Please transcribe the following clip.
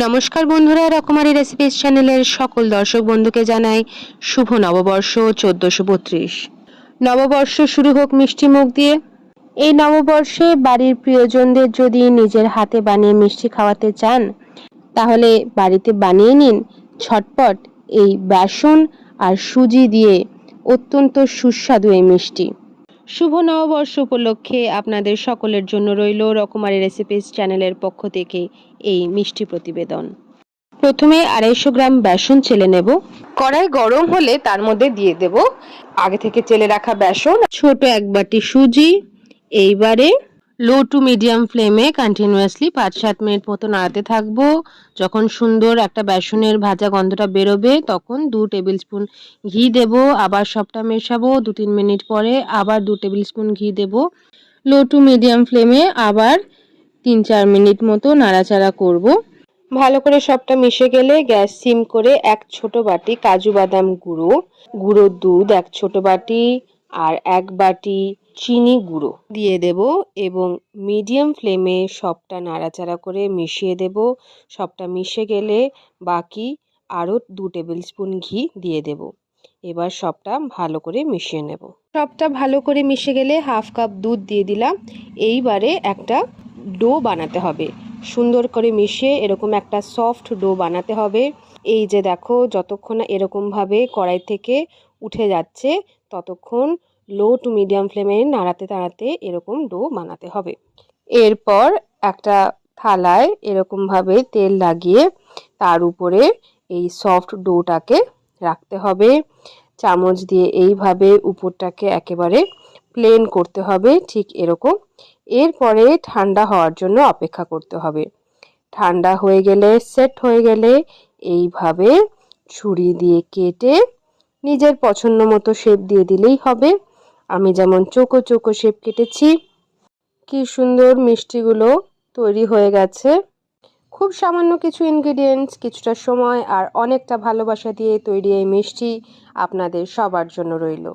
নমস্কার বন্ধুরা, রকমারি রেসিপিস চ্যানেলের সকল দর্শক বন্ধুকে জানাই শুভ নববর্ষ 1432। নববর্ষ শুরু হোক মিষ্টি মুখ দিয়ে। এই নববর্ষে বাড়ির প্রিয়জনদের যদি নিজের হাতে বানিয়ে মিষ্টি খাওয়াতে চান, তাহলে বাড়িতে বানিয়ে নিন ঝটপট এই বেসন আর সুজি দিয়ে অত্যন্ত সুস্বাদু এই মিষ্টি। শুভ নববর্ষ উপলক্ষে আপনাদের সকলের জন্য রইল রকমারি রেসিপিস চ্যানেলের পক্ষ থেকে এই মিষ্টি প্রতিবেদন। প্রথমে 250 গ্রাম বেসন চেলে নেব। কড়াই গরম হলে তার মধ্যে দিয়ে দেব আগে থেকে চেলে রাখা বেসন, ছোট এক বাটি সুজি। এইবারে লো টু মিডিয়াম ফ্লেমে কন্টিনিউয়াসলি 5-7 মিনিট মতো নাড়াতে থাকবো। যখন সুন্দর একটা বেসনের ভাজা গন্ধটা বেরোবে তখন 2 টেবিল স্পুন ঘি দেব। আবার সবটা মেশাবো। 2-3 মিনিট পরে আবার 2 টেবিল স্পুন ঘি দেব। লো টু মিডিয়াম ফ্লেমে আবার 3-4 মিনিট মতো নাড়াচাড়া করব। ভালো করে সবটা মিশে গেলে গ্যাস সিম করে 1 ছোট বাটি কাজু বাদাম গুঁড়ো দুধ 1 ছোট বাটি আর 1 বাটি চিনি গুঁড়ো দিয়ে দেব এবং মিডিয়াম ফ্লেমে সবটা নাড়াচাড়া করে মিশিয়ে দেব। সবটা মিশে গেলে বাকি আরও 2 টেবিল স্পুন ঘি দিয়ে দেব। এবার সবটা ভালো করে মিশিয়ে নেব। সবটা ভালো করে মিশে গেলে হাফ কাপ দুধ দিয়ে দিলাম। এইবারে একটা ডো বানাতে হবে। সুন্দর করে মিশিয়ে এরকম একটা সফট ডো বানাতে হবে। এই যে দেখো, যতক্ষণ না এরকমভাবে কড়াই থেকে উঠে যাচ্ছে ততক্ষণ লো টু মিডিয়াম ফ্লেমে নাড়াতে এরকম ডো বানাতে হবে। এরপর একটা থালায় এরকমভাবে তেল লাগিয়ে তার উপরে এই সফট ডোটাকে রাখতে হবে। চামচ দিয়ে এইভাবে উপরটাকে একেবারে প্লেন করতে হবে, ঠিক এরকম। এরপরে ঠান্ডা হওয়ার জন্য অপেক্ষা করতে হবে। ঠান্ডা হয়ে গেলে, সেট হয়ে গেলে এইভাবে ছুরি দিয়ে কেটে নিজের পছন্দ মতো শেপ দিয়ে দিলেই হবে। আমি যেমন চৌকো চৌকো শেপ কেটেছি। কি সুন্দর মিষ্টিগুলো তৈরি হয়ে গেছে। খুব সামান্য কিছু ইনগ্রিডিয়েন্টস, কিছুটা সময় আর অনেকটা ভালোবাসা দিয়ে তৈরি এই মিষ্টি আপনাদের সবার জন্য রইল।